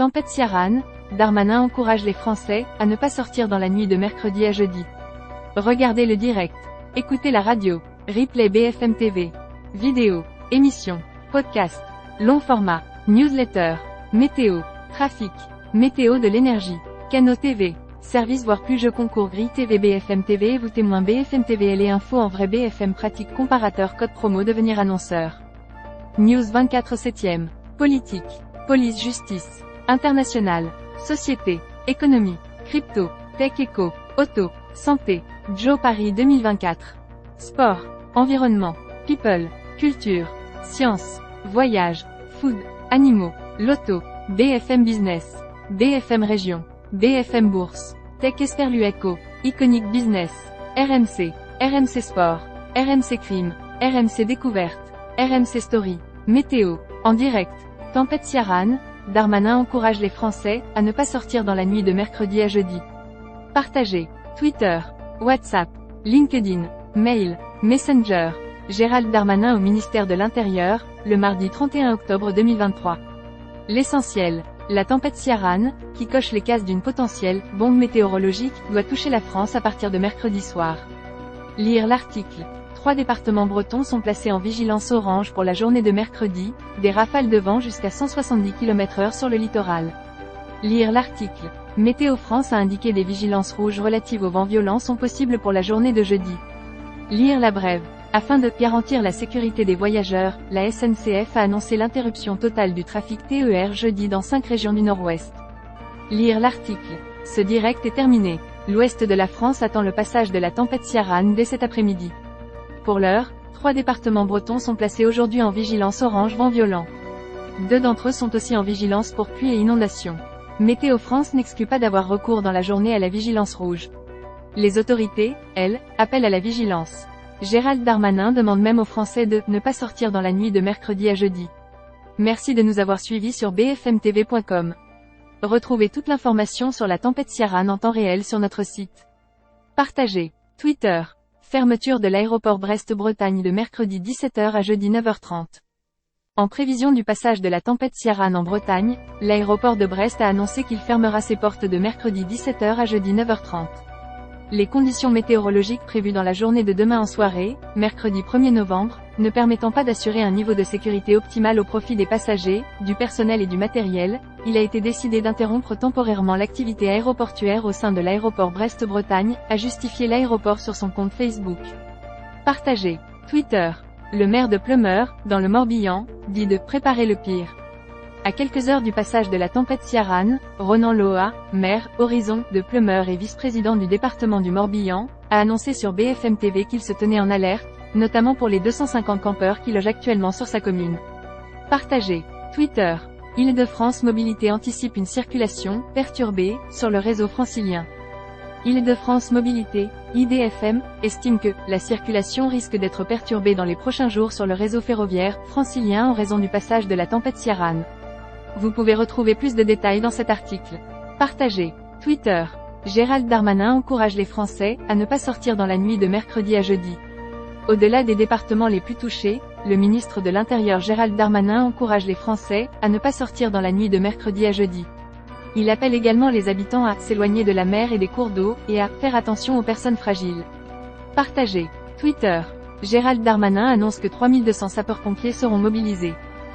Tempête Ciarán, Darmanin encourage les Français à ne pas sortir dans la nuit de mercredi à jeudi. Regardez le direct. Écoutez la radio. Replay BFM TV. Vidéo. Émission. Podcast. Long format. Newsletter. Météo. Trafic. Météo de l'énergie. Canaux TV. Service voire plus jeux concours grille TV BFM TV et vous témoin BFM TV et info en vrai BFM pratique comparateur code promo devenir annonceur. News 24 7e. Politique. Police justice. International. Société. Économie. Crypto. Tech éco. Auto. Santé. Joe Paris 2024. Sport. Environnement. People. Culture. Science. Voyage. Food. Animaux. Loto. BFM Business. BFM Région. BFM Bourse. Tech Esperlueco. Iconic Business. RMC. RMC Sport. RMC Crime. RMC Découverte. RMC Story. Météo. En direct. Tempête Ciarán, Darmanin encourage les Français à ne pas sortir dans la nuit de mercredi à jeudi. Partagez. Twitter. WhatsApp. LinkedIn. Mail. Messenger. Gérald Darmanin au ministère de l'Intérieur, le mardi 31 octobre 2023. L'essentiel. La tempête Ciarán, qui coche les cases d'une potentielle bombe météorologique, doit toucher la France à partir de mercredi soir. Lire l'article. 3 départements bretons sont placés en vigilance orange pour la journée de mercredi, des rafales de vent jusqu'à 170 km/h sur le littoral. Lire l'article. Météo France a indiqué des vigilances rouges relatives aux vents violents sont possibles pour la journée de jeudi. Lire la brève. Afin de garantir la sécurité des voyageurs, la SNCF a annoncé l'interruption totale du trafic TER jeudi dans 5 régions du Nord-Ouest. Lire l'article. Ce direct est terminé. L'ouest de la France attend le passage de la tempête Ciarán dès cet après-midi. Pour l'heure, 3 départements bretons sont placés aujourd'hui en vigilance orange vent violent. 2 d'entre eux sont aussi en vigilance pour pluie et inondations. Météo France n'exclut pas d'avoir recours dans la journée à la vigilance rouge. Les autorités, elles, appellent à la vigilance. Gérald Darmanin demande même aux Français de ne pas sortir dans la nuit de mercredi à jeudi. Merci de nous avoir suivis sur bfmtv.com. Retrouvez toute l'information sur la tempête Ciarán en temps réel sur notre site. Partagez. Twitter. Fermeture de l'aéroport Brest-Bretagne de mercredi 17h à jeudi 9h30. En prévision du passage de la tempête Ciarán en Bretagne, l'aéroport de Brest a annoncé qu'il fermera ses portes de mercredi 17h à jeudi 9h30. Les conditions météorologiques prévues dans la journée de demain en soirée, mercredi 1er novembre, ne permettant pas d'assurer un niveau de sécurité optimal au profit des passagers, du personnel et du matériel, il a été décidé d'interrompre temporairement l'activité aéroportuaire au sein de l'aéroport Brest-Bretagne, a justifié l'aéroport sur son compte Facebook. Partagez. Twitter. Le maire de Pleumeur, dans le Morbihan, dit de préparer le pire. À quelques heures du passage de la tempête Ciarán, Ronan Loa, maire, Horizon, de Pleumeur et vice-président du département du Morbihan, a annoncé sur BFM TV qu'il se tenait en alerte, notamment pour les 250 campeurs qui logent actuellement sur sa commune. Partagez. Twitter. Île-de-France Mobilité anticipe une circulation perturbée sur le réseau francilien. Île-de-France Mobilité, IDFM, estime que la circulation risque d'être perturbée dans les prochains jours sur le réseau ferroviaire francilien en raison du passage de la tempête Ciarán. Vous pouvez retrouver plus de détails dans cet article. Partagez. Twitter. Gérald Darmanin encourage les Français à ne pas sortir dans la nuit de mercredi à jeudi. Au-delà des départements les plus touchés, le ministre de l'Intérieur Gérald Darmanin encourage les Français à ne pas sortir dans la nuit de mercredi à jeudi. Il appelle également les habitants à s'éloigner de la mer et des cours d'eau et à faire attention aux personnes fragiles. Partagez. Twitter. Gérald Darmanin annonce que 3200 sapeurs-pompiers seront mobilisés.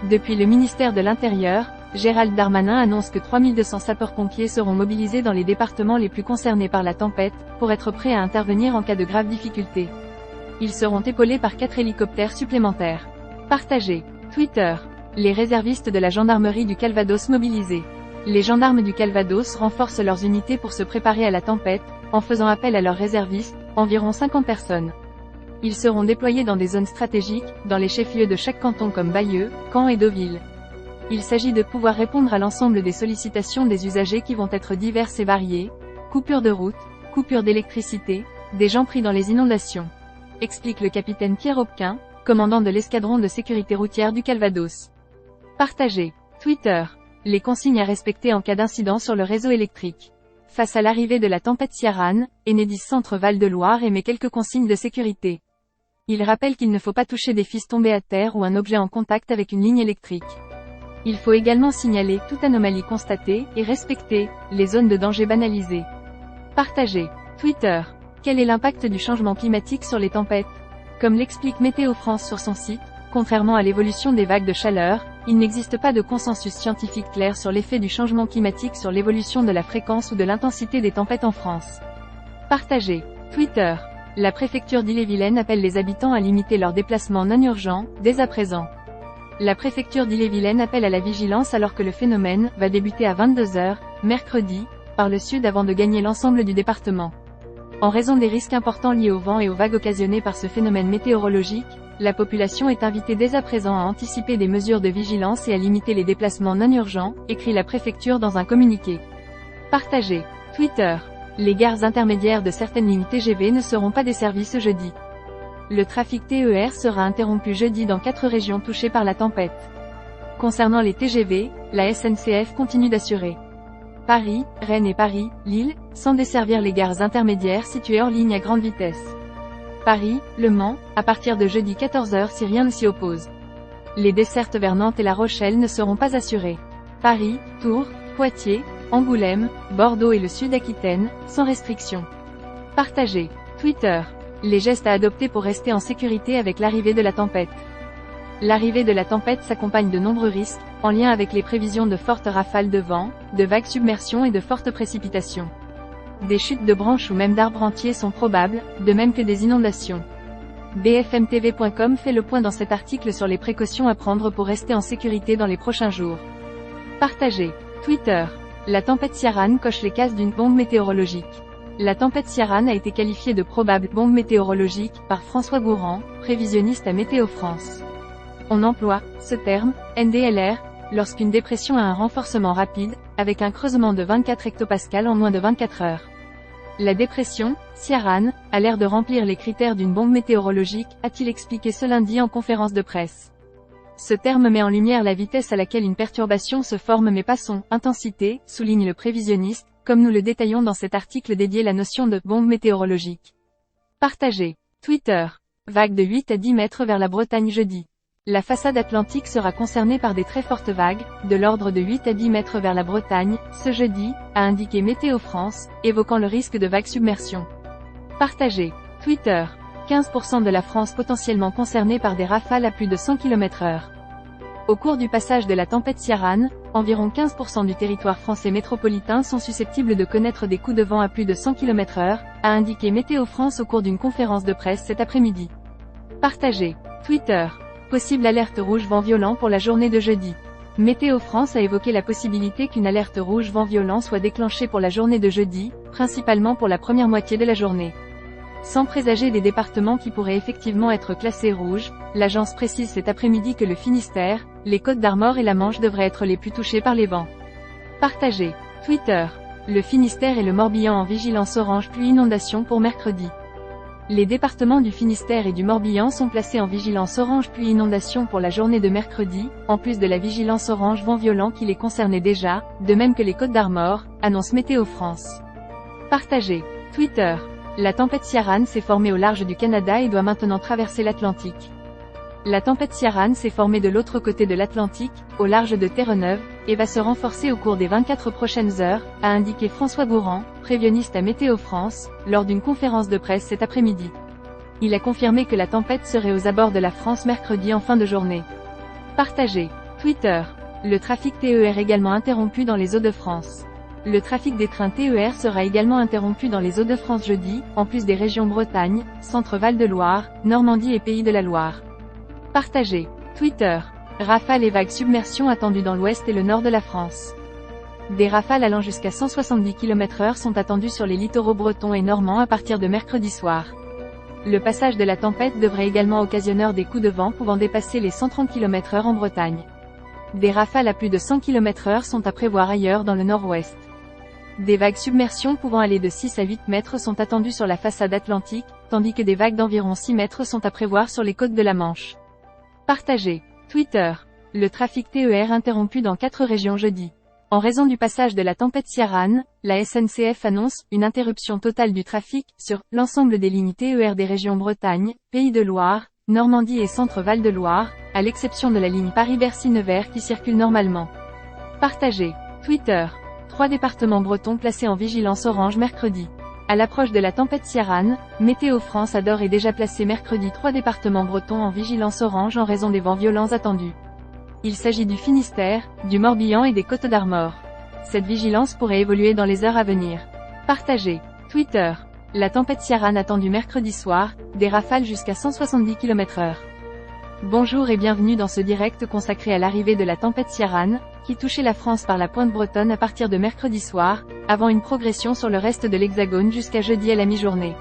Depuis le ministère de l'Intérieur, Gérald Darmanin annonce que 3200 sapeurs-pompiers seront mobilisés dans les départements les plus concernés par la tempête, pour être prêts à intervenir en cas de graves difficultés. Ils seront épaulés par 4 hélicoptères supplémentaires. Partagez. Twitter. Les réservistes de la gendarmerie du Calvados mobilisés. Les gendarmes du Calvados renforcent leurs unités pour se préparer à la tempête, en faisant appel à leurs réservistes, environ 50 personnes. Ils seront déployés dans des zones stratégiques, dans les chefs-lieux de chaque canton comme Bayeux, Caen et Deauville. Il s'agit de pouvoir répondre à l'ensemble des sollicitations des usagers qui vont être diverses et variées, coupures de route, coupures d'électricité, des gens pris dans les inondations. Explique le capitaine Pierre Hopquin, commandant de l'escadron de sécurité routière du Calvados. Partagez. Twitter. Les consignes à respecter en cas d'incident sur le réseau électrique. Face à l'arrivée de la tempête Ciarán, Enedis Centre Val-de-Loire émet quelques consignes de sécurité. Il rappelle qu'il ne faut pas toucher des fils tombés à terre ou un objet en contact avec une ligne électrique. Il faut également signaler toute anomalie constatée et respecter les zones de danger banalisées. Partagez. Twitter. Quel est l'impact du changement climatique sur les tempêtes? Comme l'explique Météo France sur son site, contrairement à l'évolution des vagues de chaleur, il n'existe pas de consensus scientifique clair sur l'effet du changement climatique sur l'évolution de la fréquence ou de l'intensité des tempêtes en France. Partagez. Twitter. La préfecture d'Ille-et-Vilaine appelle les habitants à limiter leurs déplacements non urgents, dès à présent. La préfecture d'Ille-et-Vilaine appelle à la vigilance alors que le phénomène va débuter à 22 h, mercredi, par le sud avant de gagner l'ensemble du département. En raison des risques importants liés au vent et aux vagues occasionnées par ce phénomène météorologique, la population est invitée dès à présent à anticiper des mesures de vigilance et à limiter les déplacements non urgents, écrit la préfecture dans un communiqué. Partagez. Twitter. Les gares intermédiaires de certaines lignes TGV ne seront pas desservies ce jeudi. Le trafic TER sera interrompu jeudi dans 4 régions touchées par la tempête. Concernant les TGV, la SNCF continue d'assurer Paris, Rennes et Paris, Lille, sans desservir les gares intermédiaires situées hors ligne à grande vitesse. Paris, Le Mans, à partir de jeudi 14 h si rien ne s'y oppose. Les dessertes vers Nantes et La Rochelle ne seront pas assurées. Paris, Tours, Poitiers, Angoulême, Bordeaux et le Sud-Aquitaine, sans restriction. Partagez. Twitter. Les gestes à adopter pour rester en sécurité avec l'arrivée de la tempête. L'arrivée de la tempête s'accompagne de nombreux risques, en lien avec les prévisions de fortes rafales de vent, de vagues submersions et de fortes précipitations. Des chutes de branches ou même d'arbres entiers sont probables, de même que des inondations. BFMTV.com fait le point dans cet article sur les précautions à prendre pour rester en sécurité dans les prochains jours. Partagez. Twitter. La tempête Ciarán coche les cases d'une bombe météorologique. La tempête Ciarán a été qualifiée de probable bombe météorologique par François Gourand, prévisionniste à Météo France. On emploie ce terme, NDLR, lorsqu'une dépression a un renforcement rapide, avec un creusement de 24 hectopascales en moins de 24 heures. La dépression, Ciarán, a l'air de remplir les critères d'une bombe météorologique, a-t-il expliqué ce lundi en conférence de presse. Ce terme met en lumière la vitesse à laquelle une perturbation se forme mais pas son intensité, souligne le prévisionniste, comme nous le détaillons dans cet article dédié à la notion de bombe météorologique. Partagez. Twitter. Vague de 8 à 10 mètres vers la Bretagne jeudi. La façade atlantique sera concernée par des très fortes vagues, de l'ordre de 8 à 10 mètres vers la Bretagne, ce jeudi, a indiqué Météo France, évoquant le risque de vagues submersion. Partagez. Twitter. 15% de la France potentiellement concernée par des rafales à plus de 100 km/h. Au cours du passage de la tempête Ciarán, environ 15% du territoire français métropolitain sont susceptibles de connaître des coups de vent à plus de 100 km/h, a indiqué Météo France au cours d'une conférence de presse cet après-midi. Partagez. Twitter. Possible alerte rouge vent violent pour la journée de jeudi. Météo France a évoqué la possibilité qu'une alerte rouge vent violent soit déclenchée pour la journée de jeudi, principalement pour la première moitié de la journée. Sans présager des départements qui pourraient effectivement être classés rouges, l'agence précise cet après-midi que le Finistère, les Côtes-d'Armor et la Manche devraient être les plus touchés par les vents. Partagez. Twitter. Le Finistère et le Morbihan en vigilance orange pluie inondation pour mercredi. Les départements du Finistère et du Morbihan sont placés en vigilance orange pluie inondation pour la journée de mercredi, en plus de la vigilance orange vent violent qui les concernait déjà, de même que les Côtes-d'Armor, annonce Météo France. Partagez. Twitter. La tempête Ciarán s'est formée au large du Canada et doit maintenant traverser l'Atlantique. La tempête Ciarán s'est formée de l'autre côté de l'Atlantique, au large de Terre-Neuve, et va se renforcer au cours des 24 prochaines heures, a indiqué François Gourand, prévisionniste à Météo France, lors d'une conférence de presse cet après-midi. Il a confirmé que la tempête serait aux abords de la France mercredi en fin de journée. Partagez. Twitter. Le trafic TER également interrompu dans les Hauts-de-France. Le trafic des trains TER sera également interrompu dans les Hauts-de-France jeudi, en plus des régions Bretagne, Centre-Val de Loire, Normandie et Pays de la Loire. Partagez. Twitter. Rafales et vagues submersion attendues dans l'ouest et le nord de la France. Des rafales allant jusqu'à 170 km/h sont attendues sur les littoraux bretons et normands à partir de mercredi soir. Le passage de la tempête devrait également occasionner des coups de vent pouvant dépasser les 130 km/h en Bretagne. Des rafales à plus de 100 km/h sont à prévoir ailleurs dans le nord-ouest. Des vagues submersion pouvant aller de 6 à 8 mètres sont attendues sur la façade atlantique, tandis que des vagues d'environ 6 mètres sont à prévoir sur les côtes de la Manche. Partagez. Twitter. Le trafic TER interrompu dans 4 régions jeudi. En raison du passage de la tempête Ciarán, la SNCF annonce une interruption totale du trafic sur l'ensemble des lignes TER des régions Bretagne, Pays de Loire, Normandie et Centre Val-de-Loire, à l'exception de la ligne Paris-Bercy-Nevers qui circule normalement. Partagez. Twitter. 3 départements bretons placés en vigilance orange mercredi. À l'approche de la tempête Ciarán, Météo France a d'ores et déjà placé mercredi 3 départements bretons en vigilance orange en raison des vents violents attendus. Il s'agit du Finistère, du Morbihan et des Côtes-d'Armor. Cette vigilance pourrait évoluer dans les heures à venir. Partagez. Twitter. La tempête Ciarán attendue mercredi soir, des rafales jusqu'à 170 km/h. Bonjour et bienvenue dans ce direct consacré à l'arrivée de la tempête Ciarán, qui touchait la France par la pointe bretonne à partir de mercredi soir, avant une progression sur le reste de l'Hexagone jusqu'à jeudi à la mi-journée.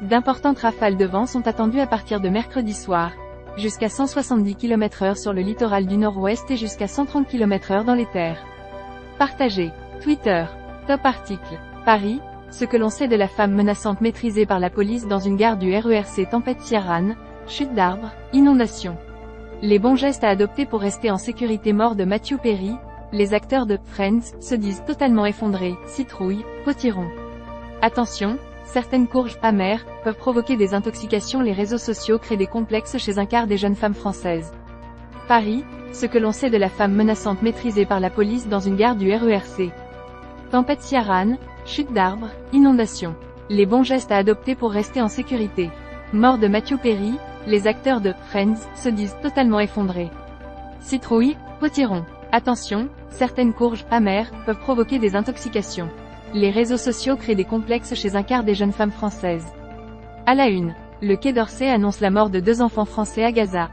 D'importantes rafales de vent sont attendues à partir de mercredi soir, jusqu'à 170 km/h sur le littoral du nord-ouest et jusqu'à 130 km/h dans les terres. Partagez. Twitter. Top article. Paris, ce que l'on sait de la femme menaçante maîtrisée par la police dans une gare du RERC tempête Ciarán, chute d'arbres, inondation. Les bons gestes à adopter pour rester en sécurité. Mort de Matthew Perry, les acteurs de Friends se disent totalement effondrés, citrouille, potiron. Attention, certaines courges amères peuvent provoquer des intoxications. Les réseaux sociaux créent des complexes chez un quart des jeunes femmes françaises. Paris, ce que l'on sait de la femme menaçante maîtrisée par la police dans une gare du RERC. Tempête Ciarán, chute d'arbres, inondation. Les bons gestes à adopter pour rester en sécurité. Mort de Matthew Perry, les acteurs de Friends se disent totalement effondrés. Citrouille, potiron. Attention, certaines courges amères peuvent provoquer des intoxications. Les réseaux sociaux créent des complexes chez un quart des jeunes femmes françaises. À la une, le Quai d'Orsay annonce la mort de 2 enfants français à Gaza.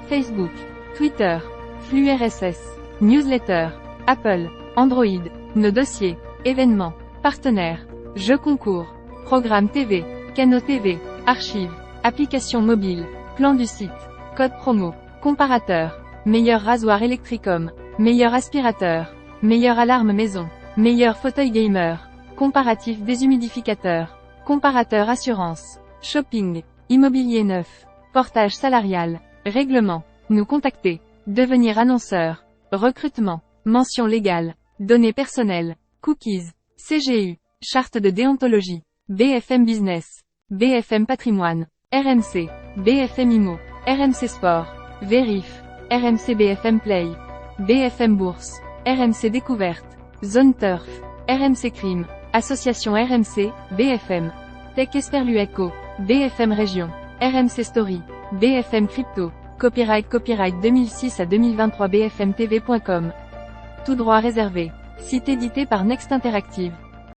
Facebook, Twitter, flux RSS, newsletter, Apple, Android, nos dossiers, événements, partenaires, jeux concours, programmes TV, canaux TV, archives, applications mobiles, plan du site, code promo, comparateur, meilleur rasoir Electricom, meilleur aspirateur, meilleure alarme maison, meilleur fauteuil gamer, comparatif déshumidificateur, comparateur assurance, shopping, immobilier neuf, portage salarial, règlement, nous contacter, devenir annonceur, recrutement, mention légale, données personnelles, cookies, CGU, charte de déontologie, BFM Business, BFM Patrimoine, RMC, BFM Immo, RMC Sport, Vérif, RMC BFM Play, BFM Bourse, RMC Découverte, Zone Turf, RMC Crime, Association RMC, BFM, Tech Esperlu Echo, BFM Région, RMC Story, BFM Crypto, Copyright 2006 à 2023 bfmtv.com. Tout droit réservé. Site édité par Next Interactive.